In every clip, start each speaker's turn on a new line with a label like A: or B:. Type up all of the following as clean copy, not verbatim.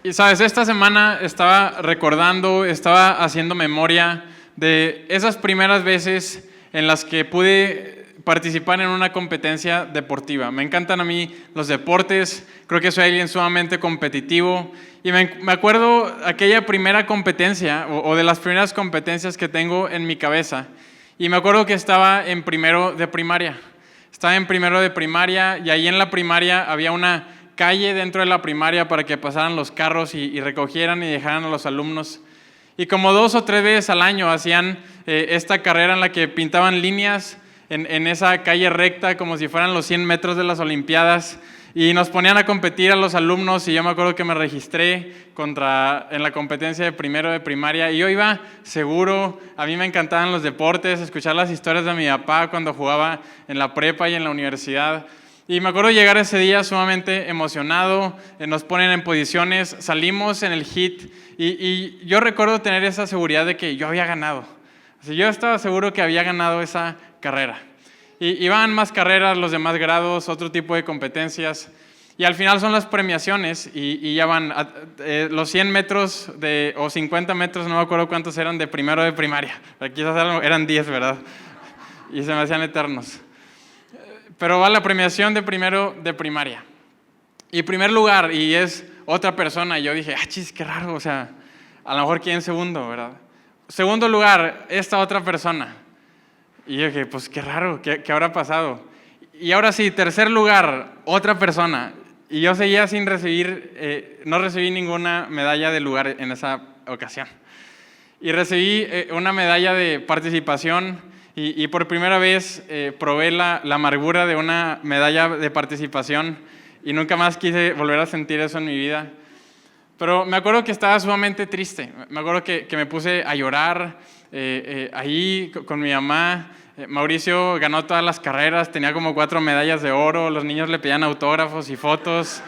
A: Y sabes, esta semana estaba recordando, estaba haciendo memoria de esas primeras veces en las que pude participar en una competencia deportiva. Me encantan a mí los deportes, creo que soy alguien sumamente competitivo y me acuerdo aquella primera competencia o de las primeras competencias que tengo en mi cabeza y me acuerdo que estaba en primero de primaria. Estaba en primero de primaria y ahí en la primaria había una calle dentro de la primaria para que pasaran los carros y recogieran y dejaran a los alumnos. Y como 2 o 3 veces al año hacían esta carrera en la que pintaban líneas en esa calle recta como si fueran los 100 metros de las Olimpiadas y nos ponían a competir a los alumnos y yo me acuerdo que me registré en la competencia de primero de primaria y yo iba seguro, a mí me encantaban los deportes, escuchar las historias de mi papá cuando jugaba en la prepa y en la universidad. Y me acuerdo llegar ese día sumamente emocionado, nos ponen en posiciones, salimos en el hit y yo recuerdo tener esa seguridad de que yo había ganado. O sea, yo estaba seguro que había ganado esa carrera. Y iban más carreras, los demás grados, otro tipo de competencias. Y al final son las premiaciones y ya van los 100 metros o 50 metros, no me acuerdo cuántos eran, de primero de primaria. Quizás eran 10, ¿verdad? Y se me hacían eternos. Pero va la premiación de primero de primaria. Y primer lugar, y es otra persona, y yo dije, chis, qué raro, o sea, a lo mejor quién segundo, ¿verdad? Segundo lugar, esta otra persona. Y yo dije, pues qué raro, ¿qué habrá pasado? Y ahora sí, tercer lugar, otra persona. Y yo seguía sin recibir, no recibí ninguna medalla de lugar en esa ocasión. Y recibí una medalla de participación. Y por primera vez probé la amargura de una medalla de participación y nunca más quise volver a sentir eso en mi vida. Pero me acuerdo que estaba sumamente triste. Me acuerdo que me puse a llorar ahí con mi mamá. Mauricio ganó todas las carreras, tenía como 4 medallas de oro, los niños le pedían autógrafos y fotos.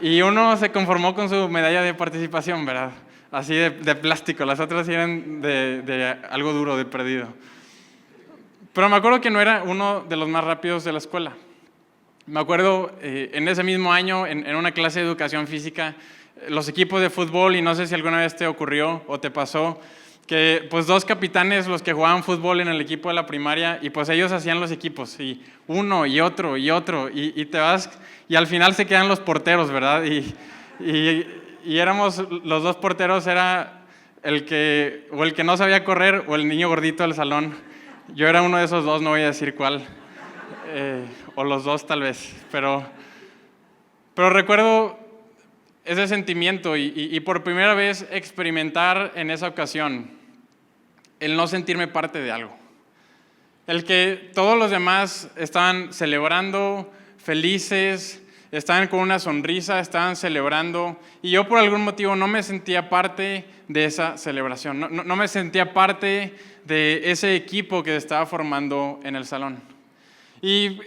A: Y uno se conformó con su medalla de participación, ¿verdad? Así de plástico, las otras eran de algo duro, de perdido. Pero me acuerdo que no era uno de los más rápidos de la escuela. Me acuerdo en ese mismo año, en una clase de educación física, los equipos de fútbol, y no sé si alguna vez te ocurrió o te pasó, que pues 2 capitanes, los que jugaban fútbol en el equipo de la primaria, y pues ellos hacían los equipos, y uno y otro y otro, y te vas, y al final se quedan los porteros, ¿verdad? Y éramos, los 2 porteros, era el que no sabía correr o el niño gordito del salón. Yo era uno de esos 2, no voy a decir cuál, o los 2 tal vez, pero recuerdo ese sentimiento y por primera vez experimentar en esa ocasión el no sentirme parte de algo. El que todos los demás estaban celebrando, felices, estaban con una sonrisa, estaban celebrando, y yo por algún motivo no me sentía parte de esa celebración, no me sentía parte de ese equipo que estaba formando en el salón. Y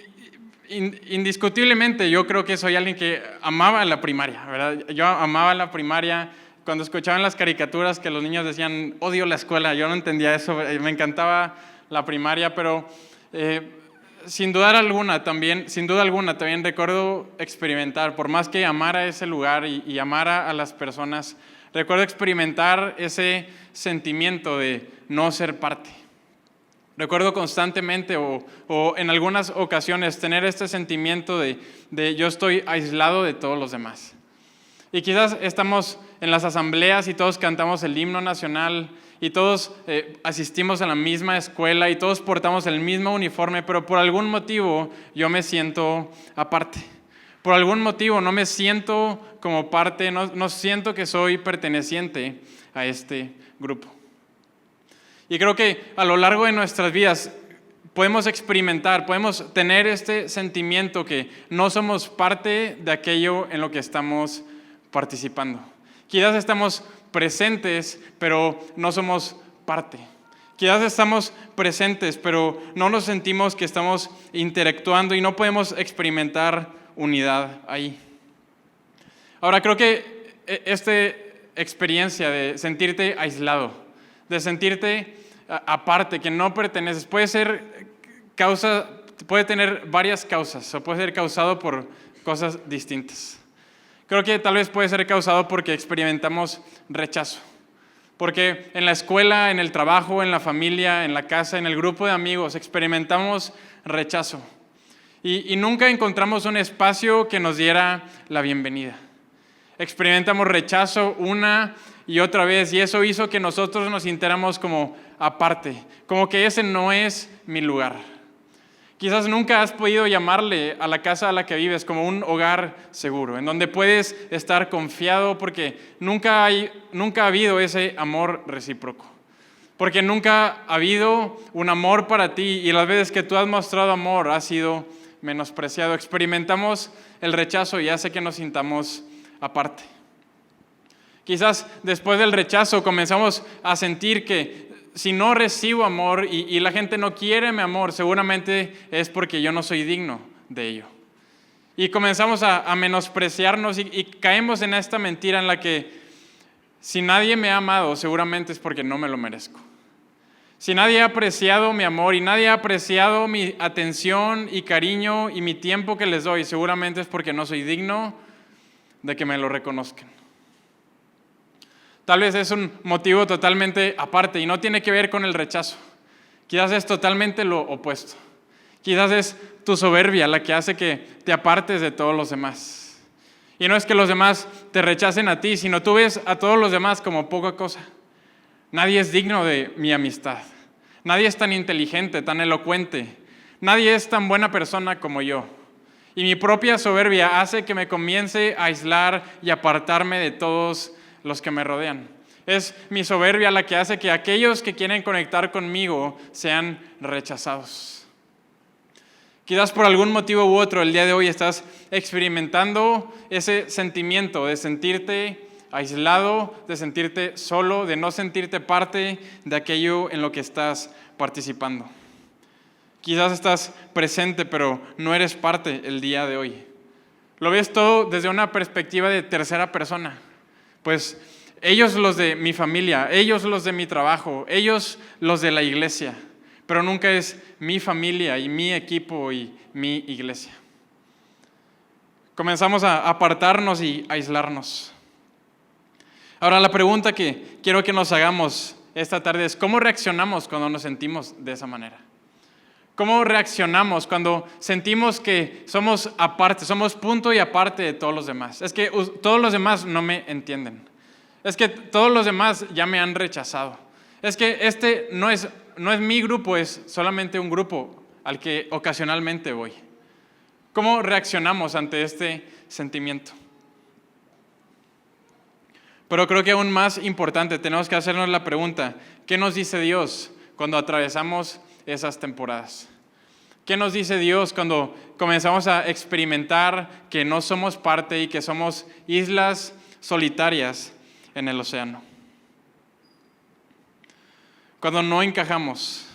A: indiscutiblemente yo creo que soy alguien que amaba la primaria, ¿verdad? Yo amaba la primaria. Cuando escuchaban las caricaturas que los niños decían, odio la escuela, yo no entendía eso, me encantaba la primaria, pero sin duda alguna también recuerdo experimentar, por más que amara ese lugar y amara a las personas, recuerdo experimentar ese sentimiento de no ser parte. Recuerdo constantemente o en algunas ocasiones tener este sentimiento de yo estoy aislado de todos los demás. Y quizás estamos en las asambleas y todos cantamos el himno nacional y todos asistimos a la misma escuela y todos portamos el mismo uniforme, pero por algún motivo yo me siento aparte. Por algún motivo no me siento como parte, no siento que soy perteneciente a este grupo. Y creo que a lo largo de nuestras vidas podemos experimentar, podemos tener este sentimiento que no somos parte de aquello en lo que estamos participando. Quizás estamos presentes, pero no somos parte. Quizás estamos presentes, pero no nos sentimos que estamos interactuando y no podemos experimentar unidad ahí. Ahora, creo que esta experiencia de sentirte aislado, de sentirte aparte, que no perteneces, puede tener varias causas o puede ser causado por cosas distintas. Creo que tal vez puede ser causado porque experimentamos rechazo. Porque en la escuela, en el trabajo, en la familia, en la casa, en el grupo de amigos, experimentamos rechazo. Y nunca encontramos un espacio que nos diera la bienvenida. Experimentamos rechazo una y otra vez, y eso hizo que nosotros nos sintiéramos como aparte, como que ese no es mi lugar. Quizás nunca has podido llamarle a la casa a la que vives como un hogar seguro, en donde puedes estar confiado porque nunca ha habido ese amor recíproco. Porque nunca ha habido un amor para ti y las veces que tú has mostrado amor ha sido menospreciado. Experimentamos el rechazo y hace que nos sintamos aparte. Quizás después del rechazo comenzamos a sentir que si no recibo amor y la gente no quiere mi amor, seguramente es porque yo no soy digno de ello. Y comenzamos a menospreciarnos y caemos en esta mentira en la que si nadie me ha amado, seguramente es porque no me lo merezco. Si nadie ha apreciado mi amor y nadie ha apreciado mi atención y cariño y mi tiempo que les doy, seguramente es porque no soy digno de que me lo reconozcan. Tal vez es un motivo totalmente aparte y no tiene que ver con el rechazo. Quizás es totalmente lo opuesto. Quizás es tu soberbia la que hace que te apartes de todos los demás. Y no es que los demás te rechacen a ti, sino tú ves a todos los demás como poca cosa. Nadie es digno de mi amistad. Nadie es tan inteligente, tan elocuente. Nadie es tan buena persona como yo. Y mi propia soberbia hace que me comience a aislar y apartarme de todos los que me rodean. Es mi soberbia la que hace que aquellos que quieren conectar conmigo sean rechazados. Quizás por algún motivo u otro el día de hoy estás experimentando ese sentimiento de sentirte aislado, de sentirte solo, de no sentirte parte de aquello en lo que estás participando. Quizás estás presente, pero no eres parte el día de hoy. Lo ves todo desde una perspectiva de tercera persona. Pues ellos los de mi familia, ellos los de mi trabajo, ellos los de la iglesia, pero nunca es mi familia y mi equipo y mi iglesia. Comenzamos a apartarnos y aislarnos. Ahora la pregunta que quiero que nos hagamos esta tarde es ¿cómo reaccionamos cuando nos sentimos de esa manera? ¿Cómo reaccionamos cuando sentimos que somos aparte, somos punto y aparte de todos los demás? Es que todos los demás no me entienden. Es que todos los demás ya me han rechazado. Es que este no es mi grupo, es solamente un grupo al que ocasionalmente voy. ¿Cómo reaccionamos ante este sentimiento? Pero creo que aún más importante, tenemos que hacernos la pregunta, ¿qué nos dice Dios cuando atravesamos esas temporadas? ¿Qué nos dice Dios cuando comenzamos a experimentar que no somos parte y que somos islas solitarias en el océano? Cuando no encajamos,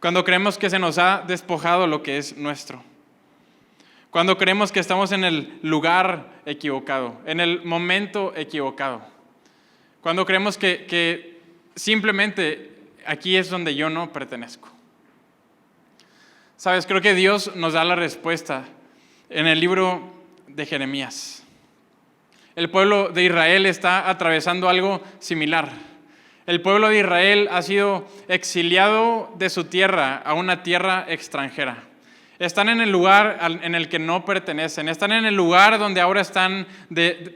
A: cuando creemos que se nos ha despojado lo que es nuestro, cuando creemos que estamos en el lugar equivocado, en el momento equivocado, cuando creemos que simplemente aquí es donde yo no pertenezco. Sabes, creo que Dios nos da la respuesta en el libro de Jeremías. El pueblo de Israel está atravesando algo similar. El pueblo de Israel ha sido exiliado de su tierra a una tierra extranjera. Están en el lugar en el que no pertenecen. Están en el lugar donde ahora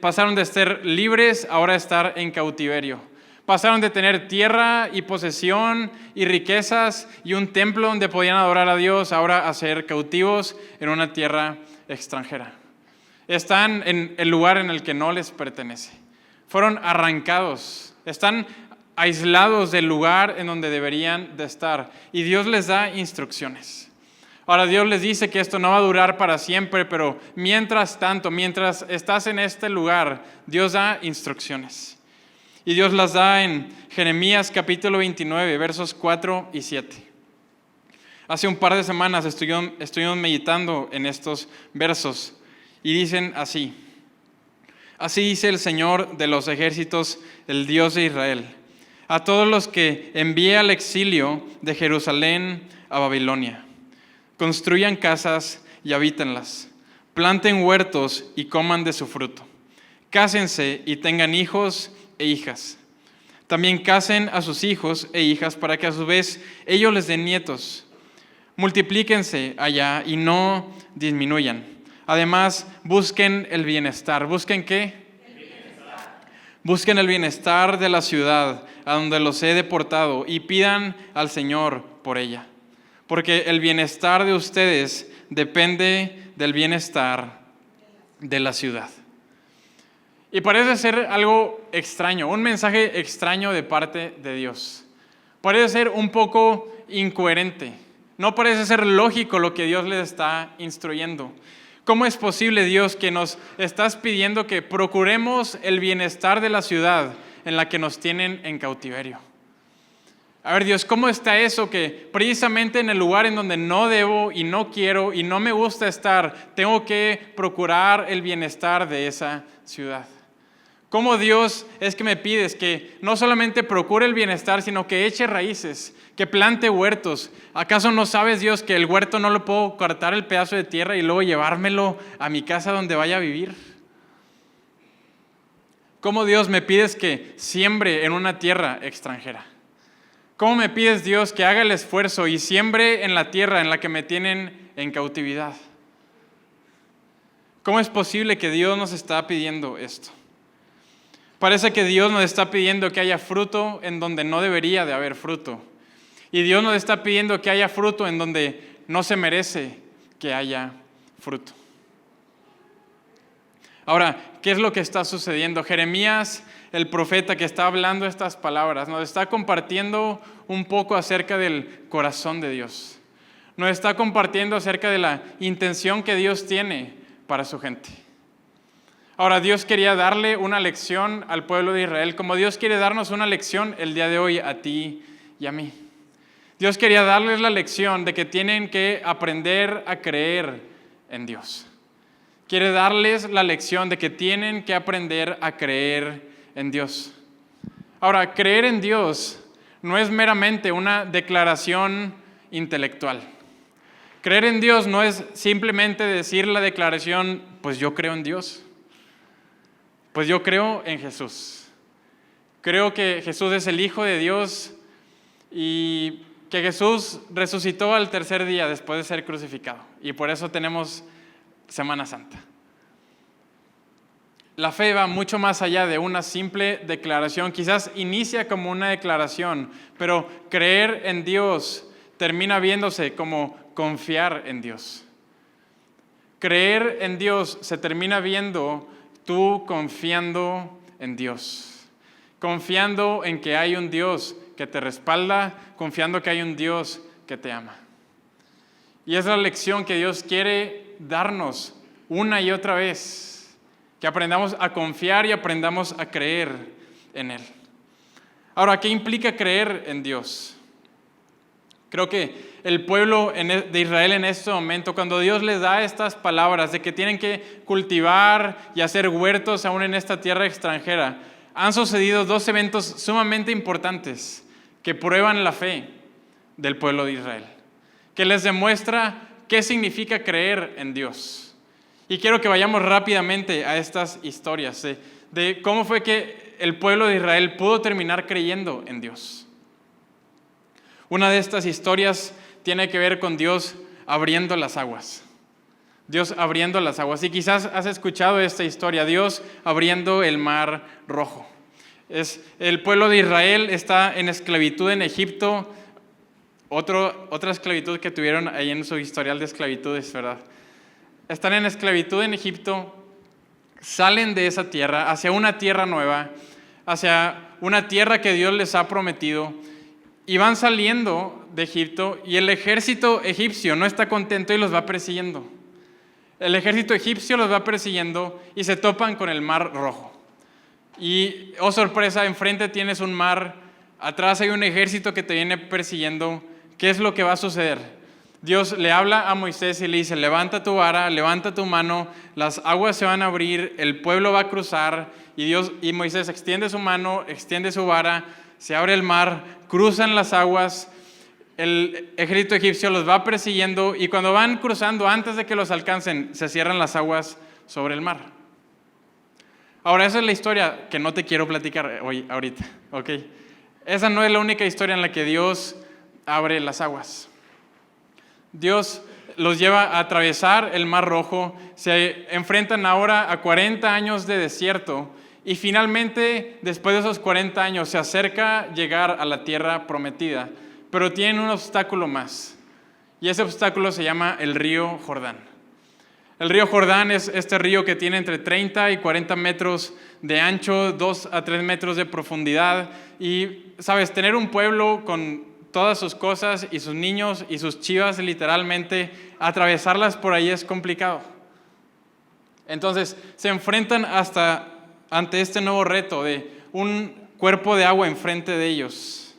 A: pasaron de ser libres a ahora estar en cautiverio. Pasaron de tener tierra y posesión y riquezas y un templo donde podían adorar a Dios, ahora a ser cautivos en una tierra extranjera. Están en el lugar en el que no les pertenece. Fueron arrancados. Están aislados del lugar en donde deberían de estar. Y Dios les da instrucciones. Ahora Dios les dice que esto no va a durar para siempre, pero mientras tanto, mientras estás en este lugar, Dios da instrucciones. Y Dios las da en Jeremías capítulo 29, versos 4 y 7. Hace un par de semanas estuvimos meditando en estos versos y dicen así: Así dice el Señor de los ejércitos, el Dios de Israel, a todos los que envíe al exilio de Jerusalén a Babilonia. Construyan casas y habítenlas, planten huertos y coman de su fruto. Cásense y tengan hijos e hijas. También casen a sus hijos e hijas para que a su vez ellos les den nietos. Multiplíquense allá y no disminuyan. Además, busquen el bienestar. ¿Busquen qué? Busquen el bienestar de la ciudad a donde los he deportado y pidan al Señor por ella. Porque el bienestar de ustedes depende del bienestar de la ciudad. Y parece ser algo extraño, un mensaje extraño de parte de Dios. Parece ser un poco incoherente. No parece ser lógico lo que Dios les está instruyendo. ¿Cómo es posible, Dios, que nos estás pidiendo que procuremos el bienestar de la ciudad en la que nos tienen en cautiverio? A ver, Dios, ¿cómo está eso que precisamente en el lugar en donde no debo y no quiero y no me gusta estar, tengo que procurar el bienestar de esa ciudad? ¿Cómo, Dios, es que me pides que no solamente procure el bienestar, sino que eche raíces, que plante huertos? ¿Acaso no sabes, Dios, que el huerto no lo puedo cortar el pedazo de tierra y luego llevármelo a mi casa donde vaya a vivir? ¿Cómo, Dios, me pides que siembre en una tierra extranjera? ¿Cómo me pides, Dios, que haga el esfuerzo y siembre en la tierra en la que me tienen en cautividad? ¿Cómo es posible que Dios nos está pidiendo esto? Parece que Dios nos está pidiendo que haya fruto en donde no debería de haber fruto. Y Dios nos está pidiendo que haya fruto en donde no se merece que haya fruto. Ahora, ¿qué es lo que está sucediendo? Jeremías, el profeta que está hablando estas palabras, nos está compartiendo un poco acerca del corazón de Dios. Nos está compartiendo acerca de la intención que Dios tiene para su gente. Ahora, Dios quería darle una lección al pueblo de Israel, como Dios quiere darnos una lección el día de hoy a ti y a mí. Dios quería darles la lección de que tienen que aprender a creer en Dios. Quiere darles la lección de que tienen que aprender a creer en Dios. Ahora, creer en Dios no es meramente una declaración intelectual. Creer en Dios no es simplemente decir la declaración, pues yo creo en Dios. Pues yo creo en Jesús. Creo que Jesús es el Hijo de Dios y que Jesús resucitó al tercer día después de ser crucificado. Y por eso tenemos Semana Santa. La fe va mucho más allá de una simple declaración. Quizás inicia como una declaración, pero creer en Dios termina viéndose como confiar en Dios. Creer en Dios se termina viendo tú confiando en Dios, confiando en que hay un Dios que te respalda, confiando que hay un Dios que te ama. Y es la lección que Dios quiere darnos una y otra vez, que aprendamos a confiar y aprendamos a creer en Él. Ahora, ¿qué implica creer en Dios? Creo que el pueblo de Israel en este momento, cuando Dios les da estas palabras de que tienen que cultivar y hacer huertos aún en esta tierra extranjera, han sucedido dos eventos sumamente importantes que prueban la fe del pueblo de Israel, que les demuestra qué significa creer en Dios. Y quiero que vayamos rápidamente a estas historias de cómo fue que el pueblo de Israel pudo terminar creyendo en Dios. Una de estas historias tiene que ver con Dios abriendo las aguas. Dios abriendo las aguas. Y quizás has escuchado esta historia, Dios abriendo el mar rojo. El pueblo de Israel está en esclavitud en Egipto. Otra esclavitud que tuvieron ahí en su historial de esclavitudes, ¿verdad? Están en esclavitud en Egipto, salen de esa tierra hacia una tierra nueva, hacia una tierra que Dios les ha prometido. Y van saliendo de Egipto y el ejército egipcio no está contento y los va persiguiendo. El ejército egipcio los va persiguiendo y se topan con el mar rojo. Y, oh sorpresa, enfrente tienes un mar, atrás hay un ejército que te viene persiguiendo. ¿Qué es lo que va a suceder? Dios le habla a Moisés y le dice, levanta tu vara, levanta tu mano, las aguas se van a abrir, el pueblo va a cruzar. Y Moisés extiende su mano, extiende su vara, se abre el mar, cruzan las aguas, el ejército egipcio los va persiguiendo y cuando van cruzando, antes de que los alcancen, se cierran las aguas sobre el mar. Ahora, esa es la historia que no te quiero platicar hoy, ahorita, ¿ok? Esa no es la única historia en la que Dios abre las aguas. Dios los lleva a atravesar el Mar Rojo, se enfrentan ahora a 40 años de desierto y finalmente, después de esos 40 años, se acerca llegar a la tierra prometida, pero tienen un obstáculo más y ese obstáculo se llama el río Jordán. El río Jordán es este río que tiene entre 30 y 40 metros de ancho, 2 a 3 metros de profundidad y, sabes, tener un pueblo con todas sus cosas y sus niños y sus chivas, literalmente, atravesarlas por ahí es complicado. Entonces, se enfrentan ante este nuevo reto de un cuerpo de agua enfrente de ellos.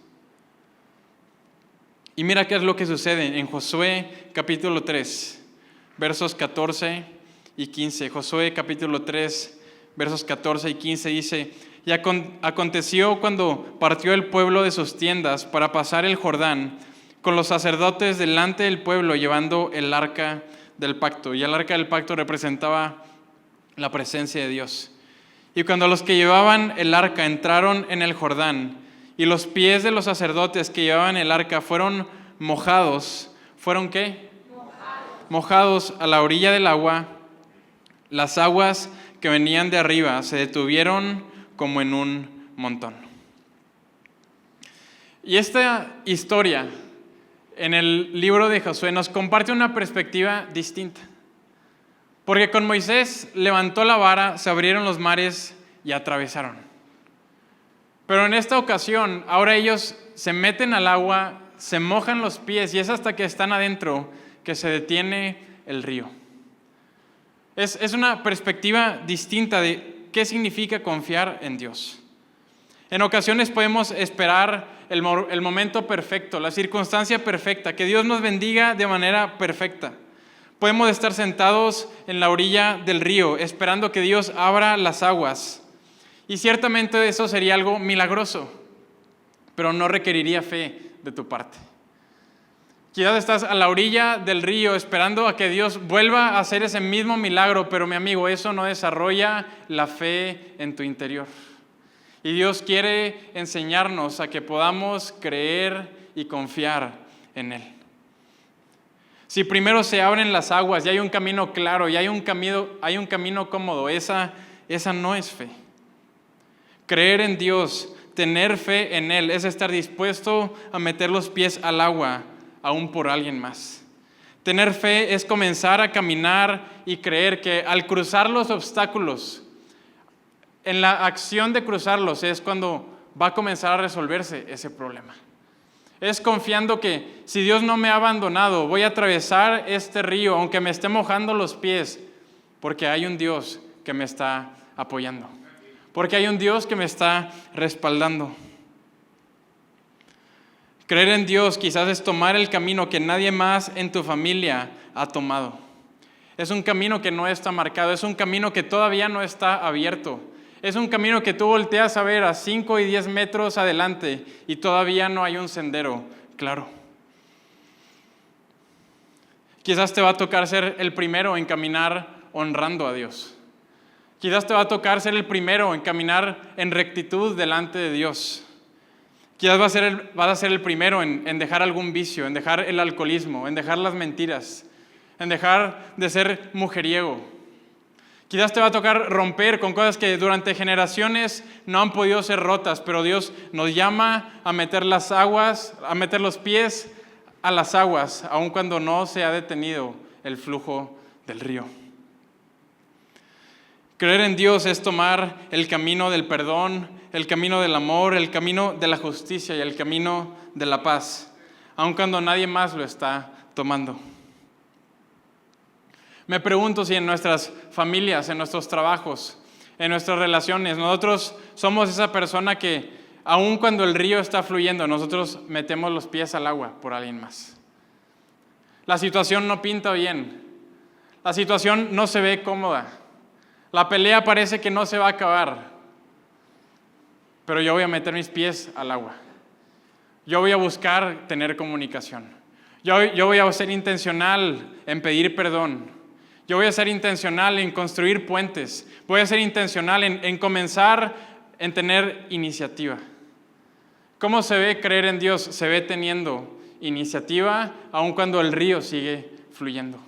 A: Y mira qué es lo que sucede en Josué capítulo 3, versos 14 y 15. Josué capítulo 3, versos 14 y 15 dice: y aconteció cuando partió el pueblo de sus tiendas para pasar el Jordán, con los sacerdotes delante del pueblo llevando el arca del pacto. Y el arca del pacto representaba la presencia de Dios. Y cuando los que llevaban el arca entraron en el Jordán, y los pies de los sacerdotes que llevaban el arca fueron mojados, ¿fueron qué? Mojados a la orilla del agua, las aguas que venían de arriba se detuvieron como en un montón. Y esta historia en el libro de Josué nos comparte una perspectiva distinta. Porque con Moisés levantó la vara, se abrieron los mares y atravesaron. Pero en esta ocasión, ahora ellos se meten al agua, se mojan los pies y es hasta que están adentro que se detiene el río. Es una perspectiva distinta de qué significa confiar en Dios. En ocasiones podemos esperar el momento perfecto, la circunstancia perfecta, que Dios nos bendiga de manera perfecta. Podemos estar sentados en la orilla del río esperando que Dios abra las aguas. Y ciertamente eso sería algo milagroso, pero no requeriría fe de tu parte. Quizás estás a la orilla del río esperando a que Dios vuelva a hacer ese mismo milagro, pero mi amigo, eso no desarrolla la fe en tu interior. Y Dios quiere enseñarnos a que podamos creer y confiar en Él. Si primero se abren las aguas y hay un camino claro y hay un camino cómodo, esa no es fe. Creer en Dios, tener fe en Él, es estar dispuesto a meter los pies al agua, aún por alguien más. Tener fe es comenzar a caminar y creer que al cruzar los obstáculos, en la acción de cruzarlos es cuando va a comenzar a resolverse ese problema. Es confiando que si Dios no me ha abandonado, voy a atravesar este río, aunque me esté mojando los pies, porque hay un Dios que me está apoyando, porque hay un Dios que me está respaldando. Creer en Dios quizás es tomar el camino que nadie más en tu familia ha tomado. Es un camino que no está marcado, es un camino que todavía no está abierto. Es un camino que tú volteas a ver a 5 y 10 metros adelante y todavía no hay un sendero claro. Quizás te va a tocar ser el primero en caminar honrando a Dios. Quizás te va a tocar ser el primero en caminar en rectitud delante de Dios. Quizás vas a ser el primero en dejar algún vicio, en dejar el alcoholismo, en dejar las mentiras, en dejar de ser mujeriego. Quizás te va a tocar romper con cosas que durante generaciones no han podido ser rotas, pero Dios nos llama a meter a meter los pies a las aguas, aun cuando no se ha detenido el flujo del río. Creer en Dios es tomar el camino del perdón, el camino del amor, el camino de la justicia y el camino de la paz, aun cuando nadie más lo está tomando. Me pregunto si en nuestras familias, en nuestros trabajos, en nuestras relaciones, nosotros somos esa persona que, aun cuando el río está fluyendo, nosotros metemos los pies al agua por alguien más. La situación no pinta bien, la situación no se ve cómoda, la pelea parece que no se va a acabar, pero yo voy a meter mis pies al agua. Yo voy a buscar tener comunicación. Yo voy a ser intencional en pedir perdón. Yo voy a ser intencional en construir puentes. Voy a ser intencional en comenzar en tener iniciativa. ¿Cómo se ve creer en Dios? Se ve teniendo iniciativa aun cuando el río sigue fluyendo.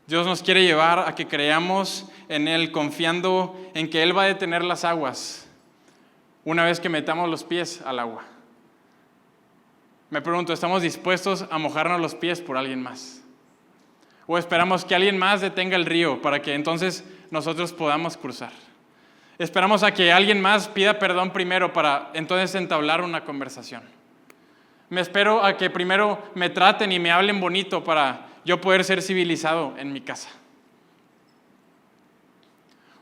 A: Dios nos quiere llevar a que creamos en Él, confiando en que Él va a detener las aguas una vez que metamos los pies al agua. Me pregunto, ¿estamos dispuestos a mojarnos los pies por alguien más? ¿O esperamos que alguien más detenga el río para que entonces nosotros podamos cruzar? Esperamos a que alguien más pida perdón primero para entonces entablar una conversación. Me espero a que primero me traten y me hablen bonito para yo poder ser civilizado en mi casa.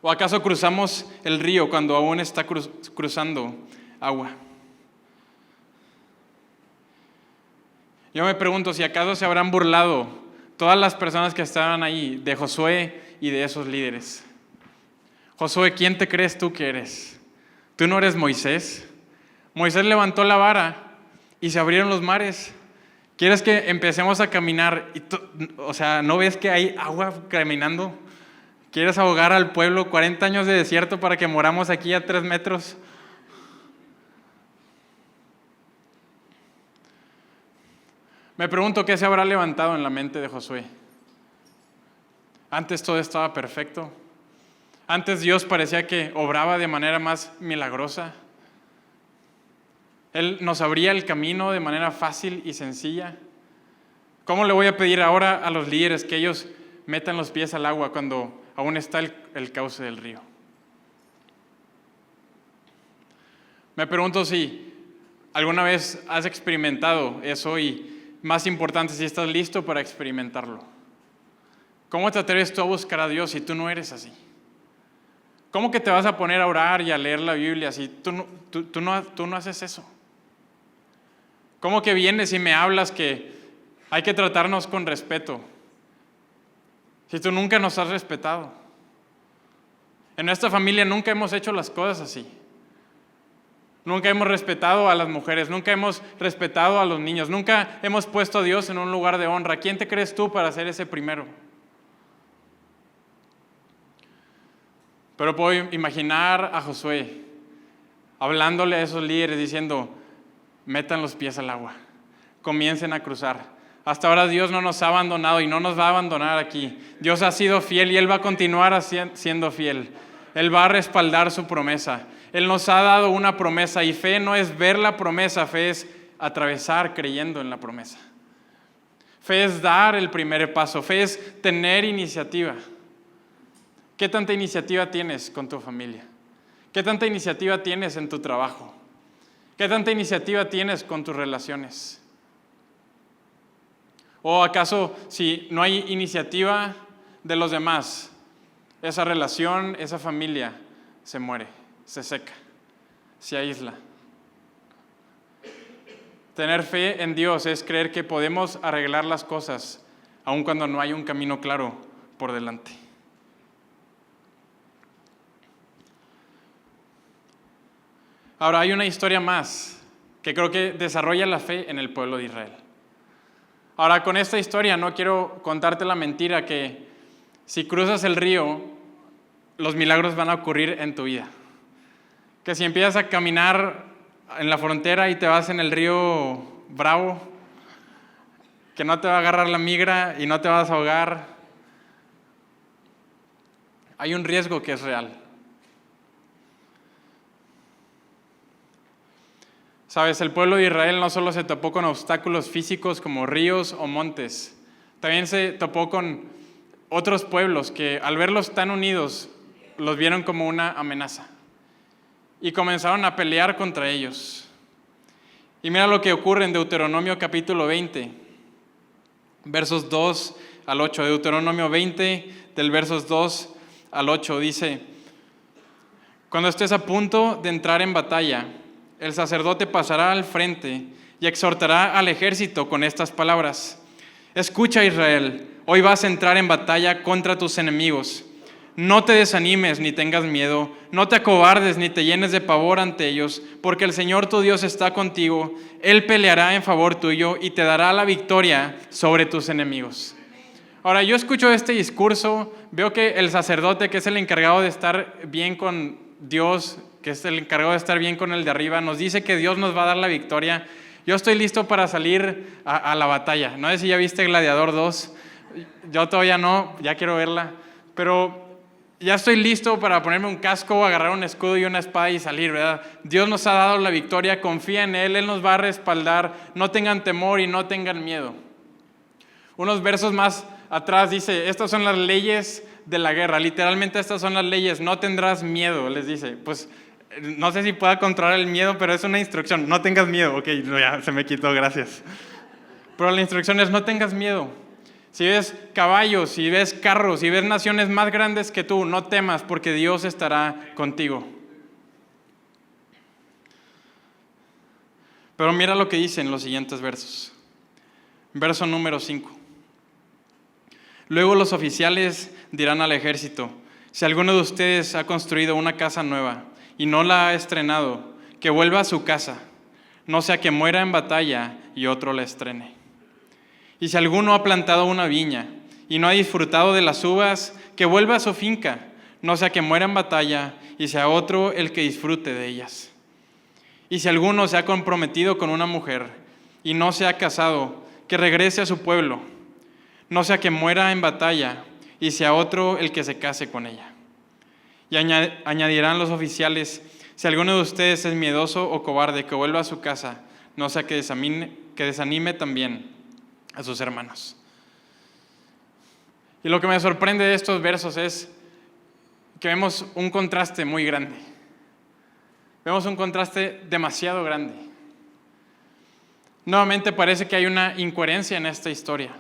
A: ¿O acaso cruzamos el río cuando aún está cruzando agua? Yo me pregunto si acaso se habrán burlado todas las personas que estaban ahí de Josué y de esos líderes. Josué, ¿quién te crees tú que eres? ¿Tú no eres Moisés? Moisés levantó la vara y se abrieron los mares. ¿Quieres que empecemos a caminar? ¿No ves que hay agua caminando? ¿Quieres ahogar al pueblo 40 años de desierto para que moramos aquí a 3 metros? Me pregunto qué se habrá levantado en la mente de Josué. Antes todo estaba perfecto. Antes Dios parecía que obraba de manera más milagrosa. Él nos abría el camino de manera fácil y sencilla. ¿Cómo le voy a pedir ahora a los líderes que ellos metan los pies al agua cuando aún está el cauce del río? Me pregunto si alguna vez has experimentado eso y, más importante, si estás listo para experimentarlo. ¿Cómo te atreves tú a buscar a Dios si tú no eres así? ¿Cómo que te vas a poner a orar y a leer la Biblia si tú no haces eso? ¿Cómo que vienes y me hablas que hay que tratarnos con respeto si tú nunca nos has respetado? En nuestra familia nunca hemos hecho las cosas así. Nunca hemos respetado a las mujeres, nunca hemos respetado a los niños, nunca hemos puesto a Dios en un lugar de honra. ¿Quién te crees tú para ser ese primero? Pero puedo imaginar a Josué hablándole a esos líderes diciendo: metan los pies al agua, comiencen a cruzar. Hasta ahora Dios no nos ha abandonado y no nos va a abandonar aquí. Dios ha sido fiel y Él va a continuar siendo fiel. Él va a respaldar su promesa. Él nos ha dado una promesa y fe no es ver la promesa, fe es atravesar creyendo en la promesa. Fe es dar el primer paso, fe es tener iniciativa. ¿Qué tanta iniciativa tienes con tu familia? ¿Qué tanta iniciativa tienes en tu trabajo? ¿Qué tanta iniciativa tienes con tus relaciones? ¿O acaso si no hay iniciativa de los demás, esa relación, esa familia se muere, se seca, se aísla? Tener fe en Dios es creer que podemos arreglar las cosas aun cuando no hay un camino claro por delante. Ahora, hay una historia más que creo que desarrolla la fe en el pueblo de Israel. Ahora, con esta historia no quiero contarte la mentira que si cruzas el río, los milagros van a ocurrir en tu vida. Que si empiezas a caminar en la frontera y te vas en el río Bravo, que no te va a agarrar la migra y no te vas a ahogar. Hay un riesgo que es real. Sabes, el pueblo de Israel no solo se topó con obstáculos físicos como ríos o montes, también se topó con otros pueblos que al verlos tan unidos los vieron como una amenaza y comenzaron a pelear contra ellos. Y mira lo que ocurre en Deuteronomio capítulo 20, versos 2 al 8. Deuteronomio 20, del versos 2 al 8, dice: cuando estés a punto de entrar en batalla, el sacerdote pasará al frente y exhortará al ejército con estas palabras: escucha, Israel, hoy vas a entrar en batalla contra tus enemigos. No te desanimes ni tengas miedo, no te acobardes ni te llenes de pavor ante ellos, porque el Señor tu Dios está contigo, Él peleará en favor tuyo y te dará la victoria sobre tus enemigos. Ahora, yo escucho este discurso, veo que el sacerdote, que es el encargado de estar bien con Dios, que es el encargado de estar bien con el de arriba, nos dice que Dios nos va a dar la victoria. Yo estoy listo para salir a la batalla. No sé si ya viste Gladiador 2, yo todavía no, ya quiero verla, pero ya estoy listo para ponerme un casco, agarrar un escudo y una espada y salir, ¿verdad? Dios nos ha dado la victoria, confía en Él, Él nos va a respaldar, no tengan temor y no tengan miedo. Unos versos más atrás dice, estas son las leyes de la guerra, literalmente estas son las leyes, no tendrás miedo, les dice. Pues no sé si pueda controlar el miedo, pero es una instrucción, no tengas miedo. Ok, ya se me quitó, gracias. Pero la instrucción es no tengas miedo. Si ves caballos, si ves carros, si ves naciones más grandes que tú, no temas porque Dios estará contigo. Pero mira lo que dice en los siguientes versos. Verso número 5. Luego los oficiales dirán al ejército, si alguno de ustedes ha construido una casa nueva y no la ha estrenado, que vuelva a su casa, no sea que muera en batalla y otro la estrene. Y si alguno ha plantado una viña y no ha disfrutado de las uvas, que vuelva a su finca, no sea que muera en batalla y sea otro el que disfrute de ellas. Y si alguno se ha comprometido con una mujer y no se ha casado, que regrese a su pueblo, no sea que muera en batalla y sea otro el que se case con ella. Y añadirán los oficiales, si alguno de ustedes es miedoso o cobarde, que vuelva a su casa, no sea que desanime también a sus hermanos. Y lo que me sorprende de estos versos es que vemos un contraste muy grande. Vemos un contraste demasiado grande. Nuevamente parece que hay una incoherencia en esta historia.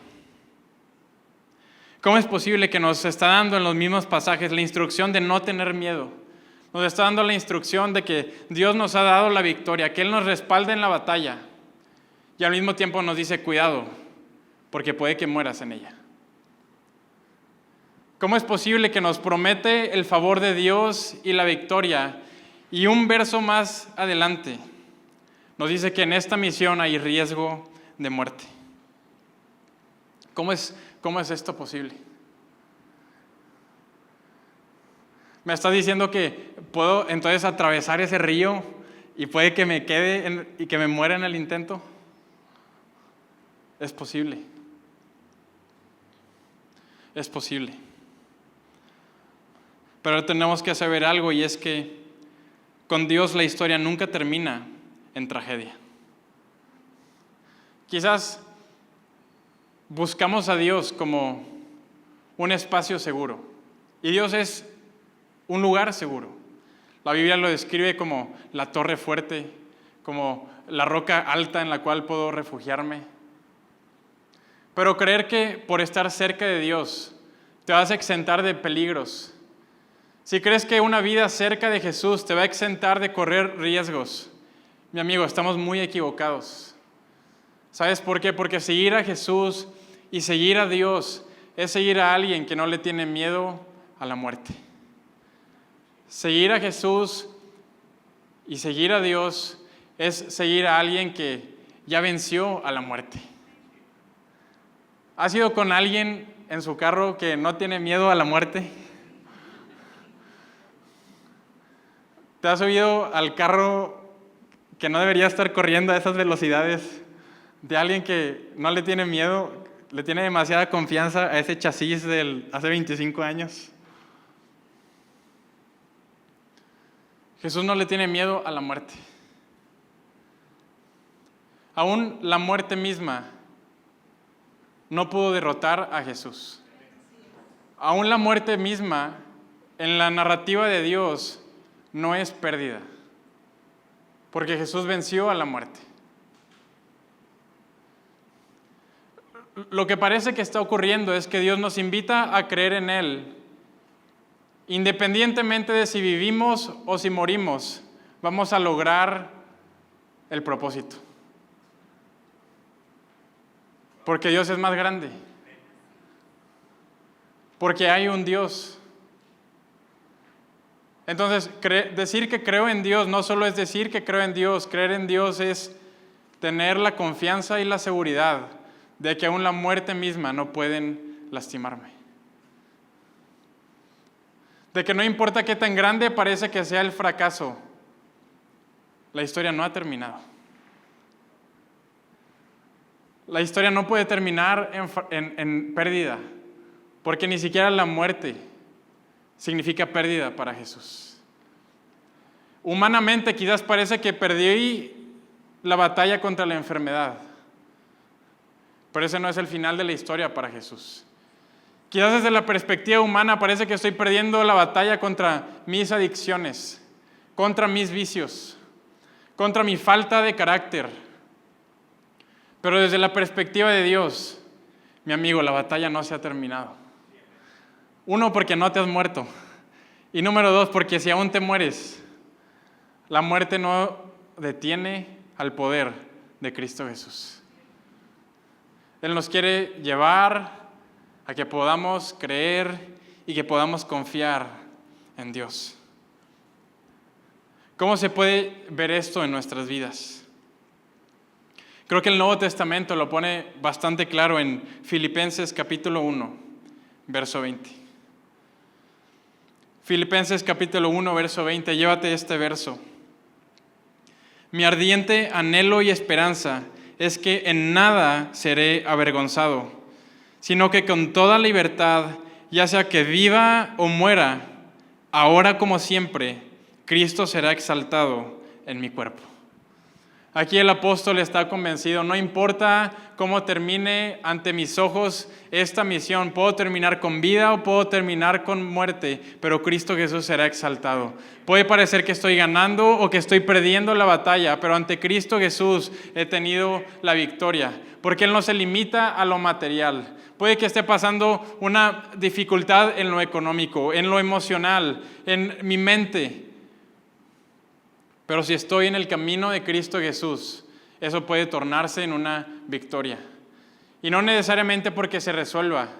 A: ¿Cómo es posible que nos está dando en los mismos pasajes la instrucción de no tener miedo? Nos está dando la instrucción de que Dios nos ha dado la victoria, que Él nos respalda en la batalla. Y al mismo tiempo nos dice, cuidado, porque puede que mueras en ella. ¿Cómo es posible que nos promete el favor de Dios y la victoria? Y un verso más adelante nos dice que en esta misión hay riesgo de muerte. ¿Cómo es esto posible? ¿Me estás diciendo que puedo entonces atravesar ese río y puede que me quede y que me muera en el intento? Es posible. Es posible. Pero tenemos que saber algo, y es que con Dios la historia nunca termina en tragedia. Quizás buscamos a Dios como un espacio seguro, y Dios es un lugar seguro. La Biblia lo describe como la torre fuerte, como la roca alta en la cual puedo refugiarme. Pero creer que por estar cerca de Dios te vas a exentar de peligros, si crees que una vida cerca de Jesús te va a exentar de correr riesgos, mi amigo, estamos muy equivocados. ¿Sabes por qué? Porque seguir a Jesús y seguir a Dios es seguir a alguien que no le tiene miedo a la muerte. Seguir a Jesús y seguir a Dios es seguir a alguien que ya venció a la muerte. ¿Has ido con alguien en su carro que no tiene miedo a la muerte? ¿Te has subido al carro que no debería estar corriendo a esas velocidades de alguien que no le tiene miedo, le tiene demasiada confianza a ese chasis del hace 25 años? Jesús no le tiene miedo a la muerte. Aún la muerte misma no pudo derrotar a Jesús. Aún la muerte misma, en la narrativa de Dios, no es pérdida, porque Jesús venció a la muerte. Lo que parece que está ocurriendo es que Dios nos invita a creer en Él. Independientemente de si vivimos o si morimos, vamos a lograr el propósito. Porque Dios es más grande. Porque hay un Dios. Entonces, decir que creo en Dios no solo es decir que creo en Dios, creer en Dios es tener la confianza y la seguridad de que aún la muerte misma no pueden lastimarme. De que no importa qué tan grande parece que sea el fracaso, la historia no ha terminado. La historia no puede terminar en pérdida, porque ni siquiera la muerte significa pérdida para Jesús. Humanamente quizás parece que perdí la batalla contra la enfermedad, pero ese no es el final de la historia para Jesús. Quizás desde la perspectiva humana parece que estoy perdiendo la batalla contra mis adicciones, contra mis vicios, contra mi falta de carácter. Pero desde la perspectiva de Dios, mi amigo, la batalla no se ha terminado. 1, porque no te has muerto. Y número 2, porque si aún te mueres, la muerte no detiene al poder de Cristo Jesús. Él nos quiere llevar a que podamos creer y que podamos confiar en Dios. ¿Cómo se puede ver esto en nuestras vidas? Creo que el Nuevo Testamento lo pone bastante claro en Filipenses capítulo 1, verso 20. Filipenses capítulo 1, verso 20, llévate este verso. Mi ardiente anhelo y esperanza es que en nada seré avergonzado, sino que con toda libertad, ya sea que viva o muera, ahora como siempre, Cristo será exaltado en mi cuerpo. Aquí el apóstol está convencido, no importa cómo termine ante mis ojos esta misión, puedo terminar con vida o puedo terminar con muerte, pero Cristo Jesús será exaltado. Puede parecer que estoy ganando o que estoy perdiendo la batalla, pero ante Cristo Jesús he tenido la victoria, porque Él no se limita a lo material. Puede que esté pasando una dificultad en lo económico, en lo emocional, en mi mente. Pero si estoy en el camino de Cristo Jesús, eso puede tornarse en una victoria. Y no necesariamente porque se resuelva,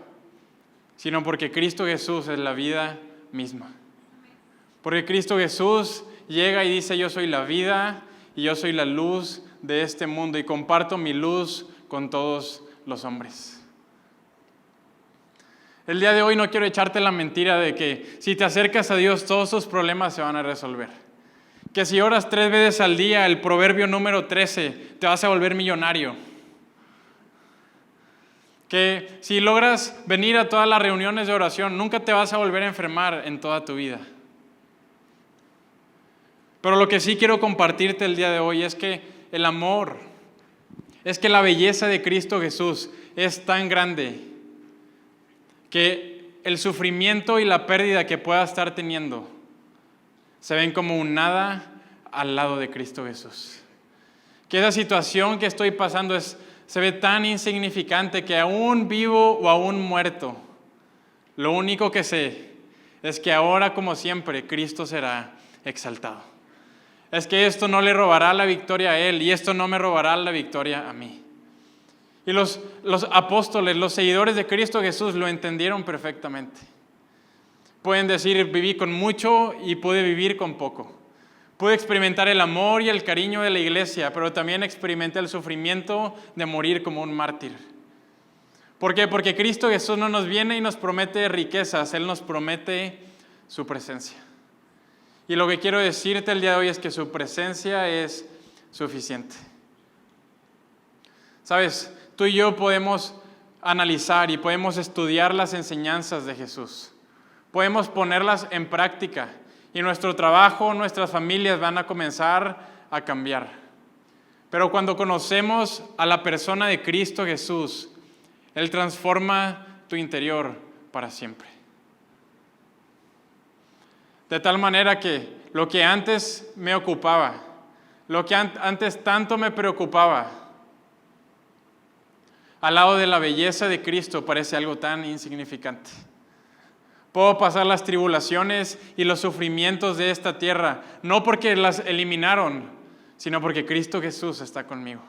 A: sino porque Cristo Jesús es la vida misma. Porque Cristo Jesús llega y dice, yo soy la vida y yo soy la luz de este mundo y comparto mi luz con todos los hombres. El día de hoy no quiero echarte la mentira de que si te acercas a Dios todos tus problemas se van a resolver. Que si oras 3 veces al día, el proverbio número 13, te vas a volver millonario. Que si logras venir a todas las reuniones de oración, nunca te vas a volver a enfermar en toda tu vida. Pero lo que sí quiero compartirte el día de hoy es que el amor, es que la belleza de Cristo Jesús es tan grande que el sufrimiento y la pérdida que pueda estar teniendo se ven como un nada al lado de Cristo Jesús. Que esa situación que estoy pasando se ve tan insignificante que aún vivo o aún muerto, lo único que sé es que ahora como siempre Cristo será exaltado. Es que esto no le robará la victoria a Él y esto no me robará la victoria a mí. Y los apóstoles, los seguidores de Cristo Jesús lo entendieron perfectamente. Pueden decir, viví con mucho y pude vivir con poco. Pude experimentar el amor y el cariño de la iglesia, pero también experimenté el sufrimiento de morir como un mártir. ¿Por qué? Porque Cristo Jesús no nos viene y nos promete riquezas, Él nos promete su presencia. Y lo que quiero decirte el día de hoy es que su presencia es suficiente. ¿Sabes? Tú y yo podemos analizar y podemos estudiar las enseñanzas de Jesús. Podemos ponerlas en práctica y nuestro trabajo, nuestras familias van a comenzar a cambiar. Pero cuando conocemos a la persona de Cristo Jesús, Él transforma tu interior para siempre. De tal manera que lo que antes me ocupaba, lo que antes tanto me preocupaba, al lado de la belleza de Cristo parece algo tan insignificante. Puedo pasar las tribulaciones y los sufrimientos de esta tierra, no porque las eliminaron, sino porque Cristo Jesús está conmigo.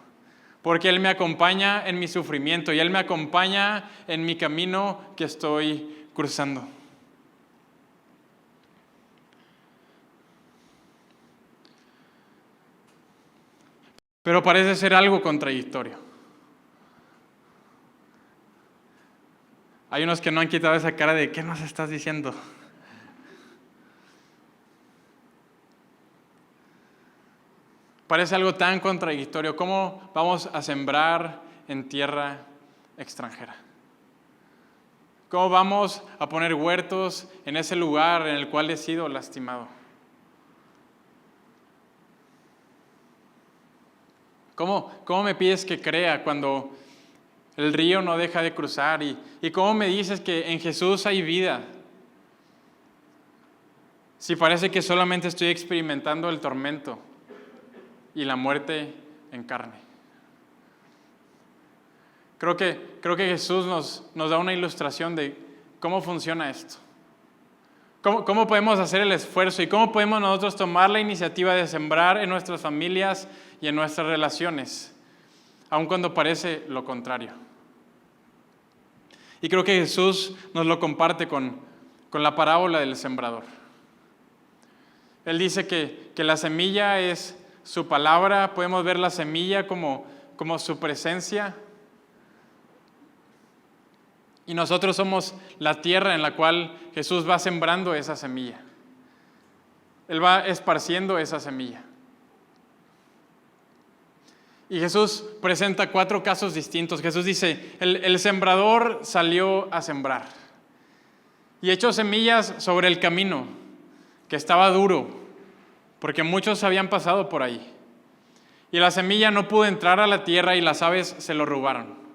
A: Porque Él me acompaña en mi sufrimiento y Él me acompaña en mi camino que estoy cruzando. pero parece ser algo contradictorio. Hay unos que no han quitado esa cara de ¿qué nos estás diciendo? Parece algo tan contradictorio. ¿Cómo vamos a sembrar en tierra extranjera? ¿Cómo vamos a poner huertos en ese lugar en el cual he sido lastimado? ¿Cómo me pides que crea cuando el río no deja de cruzar? ¿Y cómo me dices que en Jesús hay vida? Si parece que solamente estoy experimentando el tormento y la muerte en carne. Creo que Jesús nos da una ilustración de cómo funciona esto. ¿Cómo podemos hacer el esfuerzo y cómo podemos nosotros tomar la iniciativa de sembrar en nuestras familias y en nuestras relaciones, aun cuando parece lo contrario? Y creo que Jesús nos lo comparte con la parábola del sembrador. Él dice que la semilla es su palabra, podemos ver la semilla como su presencia. Y nosotros somos la tierra en la cual Jesús va sembrando esa semilla. Él va esparciendo esa semilla. Y Jesús presenta 4 casos distintos. Jesús dice, el sembrador salió a sembrar y echó semillas sobre el camino, que estaba duro, porque muchos habían pasado por ahí. Y la semilla no pudo entrar a la tierra y las aves se lo robaron.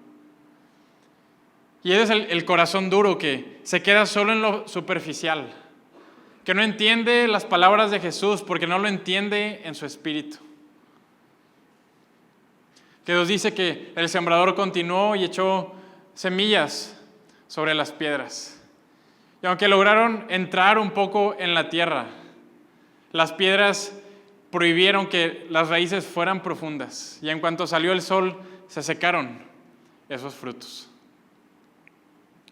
A: Y ese es el corazón duro que se queda solo en lo superficial, que no entiende las palabras de Jesús porque no lo entiende en su espíritu. Que Dios dice que el sembrador continuó y echó semillas sobre las piedras. Y aunque lograron entrar un poco en la tierra, las piedras prohibieron que las raíces fueran profundas. Y en cuanto salió el sol, se secaron esos frutos.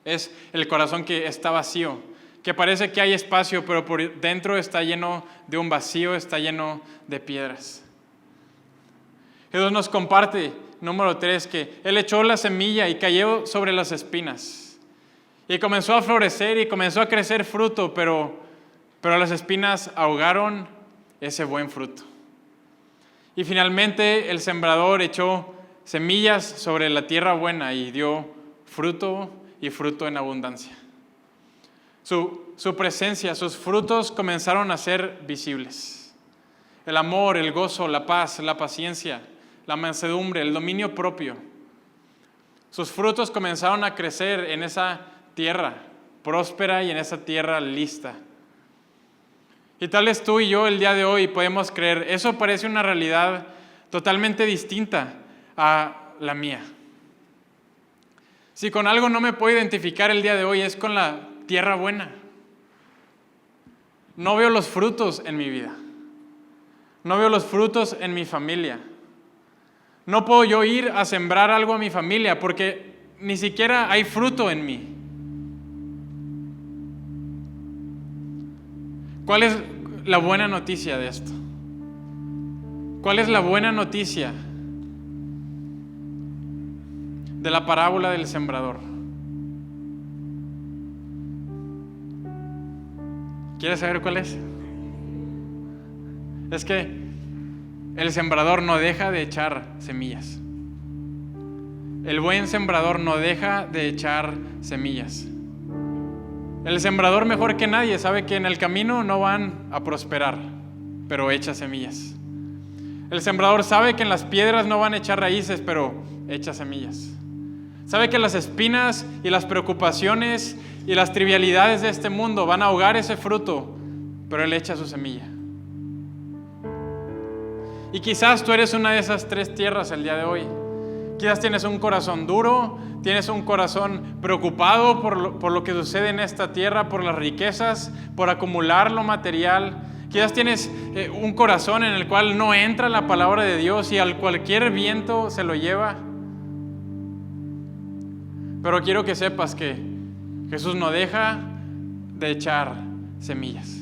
A: Es el corazón que está vacío, que parece que hay espacio, pero por dentro está lleno de un vacío, está lleno de piedras. Jesús nos comparte, número 3, que Él echó la semilla y cayó sobre las espinas. Y comenzó a florecer y comenzó a crecer fruto, pero las espinas ahogaron ese buen fruto. Y finalmente el sembrador echó semillas sobre la tierra buena y dio fruto y fruto en abundancia. Su presencia, sus frutos comenzaron a ser visibles. El amor, el gozo, la paz, la paciencia, la mansedumbre, el dominio propio. Sus frutos comenzaron a crecer en esa tierra próspera y en esa tierra lista. Y tal vez tú y yo el día de hoy podemos creer, eso parece una realidad totalmente distinta a la mía. Si con algo no me puedo identificar el día de hoy es con la tierra buena. No veo los frutos en mi vida. No veo los frutos en mi familia. No puedo yo ir a sembrar algo a mi familia porque ni siquiera hay fruto en mí. ¿Cuál es la buena noticia de esto? ¿Cuál es la buena noticia de la parábola del sembrador? ¿Quieres saber cuál es? Es que el sembrador no deja de echar semillas. El buen sembrador no deja de echar semillas. El sembrador mejor que nadie sabe que en el camino no van a prosperar, pero echa semillas. El sembrador sabe que en las piedras no van a echar raíces, pero echa semillas. Sabe que las espinas y las preocupaciones y las trivialidades de este mundo van a ahogar ese fruto, pero él echa su semilla. Y quizás tú eres una de esas 3 tierras el día de hoy. Quizás tienes un corazón duro, tienes un corazón preocupado por lo que sucede en esta tierra, por las riquezas, por acumular lo material. Quizás tienes un corazón en el cual no entra la palabra de Dios y al cualquier viento se lo lleva. Pero quiero que sepas que Jesús no deja de echar semillas.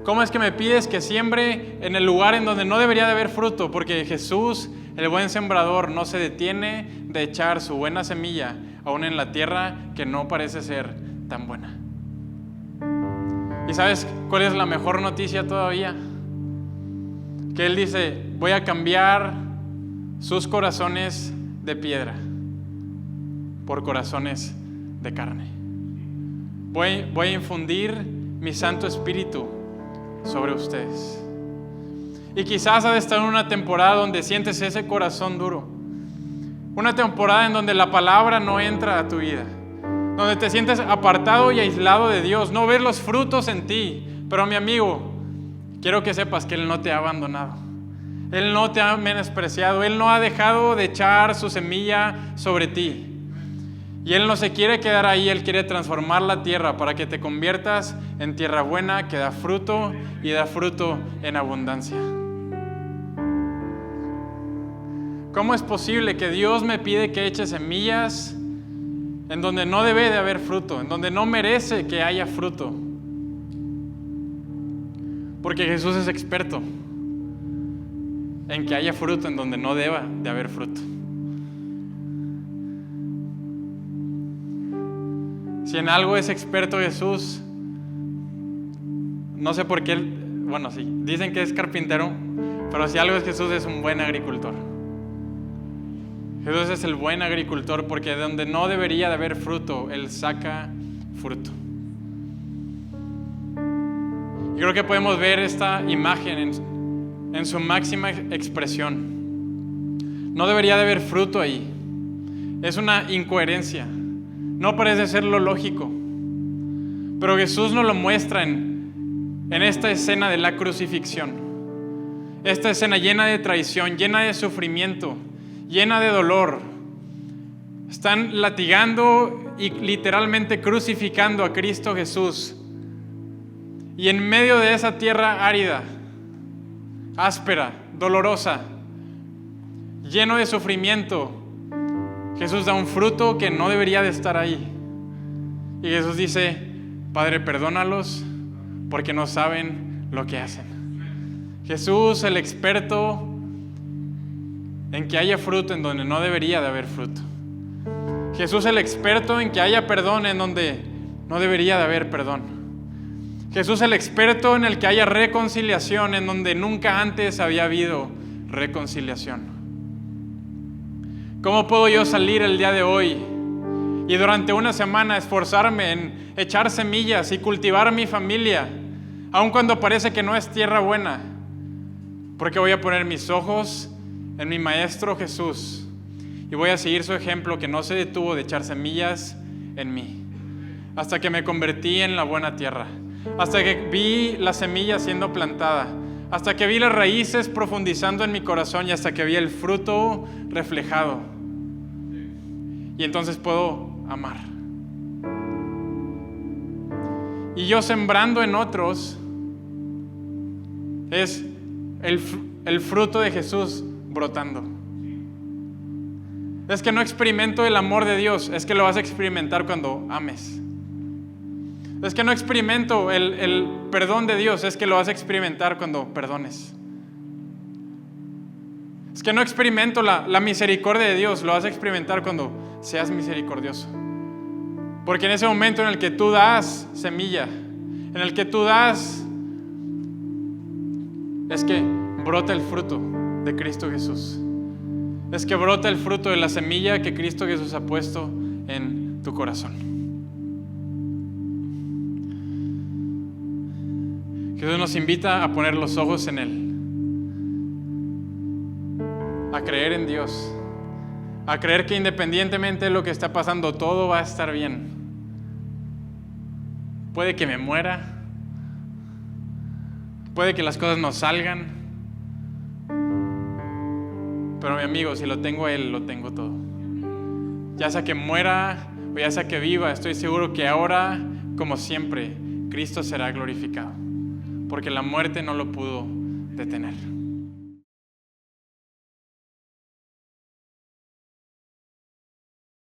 A: ¿Cómo es que me pides que siembre en el lugar en donde no debería de haber fruto? Porque Jesús, el buen sembrador, no se detiene de echar su buena semilla aún en la tierra que no parece ser tan buena. ¿Y sabes cuál es la mejor noticia todavía? Que Él dice, voy a cambiar sus corazones de piedra por corazones de carne. Voy a infundir mi Santo Espíritu sobre ustedes. Y quizás has de estar en una temporada donde sientes ese corazón duro. Una temporada en donde la palabra no entra a tu vida. Donde te sientes apartado y aislado de Dios. No ves los frutos en ti. Pero mi amigo, quiero que sepas que Él no te ha abandonado. Él no te ha menospreciado. Él no ha dejado de echar su semilla sobre ti. Y Él no se quiere quedar ahí. Él quiere transformar la tierra para que te conviertas en tierra buena que da fruto y da fruto en abundancia. ¿Cómo es posible que Dios me pide que eche semillas en donde no debe de haber fruto, en donde no merece que haya fruto? Porque Jesús es experto en que haya fruto en donde no deba de haber fruto. Si en algo es experto Jesús, no sé por qué, bueno, sí, dicen que es carpintero, pero si algo es Jesús, es un buen agricultor. Jesús es el buen agricultor porque de donde no debería de haber fruto, Él saca fruto. Y creo que podemos ver esta imagen en su máxima expresión. No debería de haber fruto ahí. Es una incoherencia. No parece ser lo lógico. Pero Jesús nos lo muestra en esta escena de la crucifixión. Esta escena llena de traición, llena de sufrimiento, llena de dolor. Están latigando y literalmente crucificando a Cristo Jesús. Y en medio de esa tierra árida, áspera, dolorosa, lleno de sufrimiento, Jesús da un fruto que no debería de estar ahí. Y Jesús dice, Padre, perdónalos porque no saben lo que hacen. Jesús, el experto en que haya fruto en donde no debería de haber fruto. Jesús, el experto en que haya perdón en donde no debería de haber perdón. Jesús, el experto en el que haya reconciliación en donde nunca antes había habido reconciliación. ¿Cómo puedo yo salir el día de hoy y durante una semana esforzarme en echar semillas y cultivar mi familia, aun cuando parece que no es tierra buena? Porque voy a poner mis ojos en mi Maestro Jesús y voy a seguir su ejemplo que no se detuvo de echar semillas en mí, hasta que me convertí en la buena tierra, hasta que vi la semilla siendo plantada, hasta que vi las raíces profundizando en mi corazón y hasta que vi el fruto reflejado. Y entonces puedo amar. Y yo sembrando en otros es el fruto de Jesús brotando. Es que no experimento el amor de Dios, es que lo vas a experimentar cuando ames. Es que no experimento el perdón de Dios, es que lo vas a experimentar cuando perdones. Es que no experimento la misericordia de Dios, lo vas a experimentar cuando seas misericordioso. Porque en ese momento en el que tú das semilla, en el que tú das, es que brota el fruto de Cristo Jesús. Es que brota el fruto de la semilla que Cristo Jesús ha puesto en tu corazón. Jesús nos invita a poner los ojos en Él, a creer en Dios, a creer que independientemente de lo que está pasando, todo va a estar bien. Puede que me muera, puede que las cosas no salgan, pero mi amigo, si lo tengo a Él, lo tengo todo. Ya sea que muera o ya sea que viva, estoy seguro que ahora, como siempre, Cristo será glorificado, porque la muerte no lo pudo detener.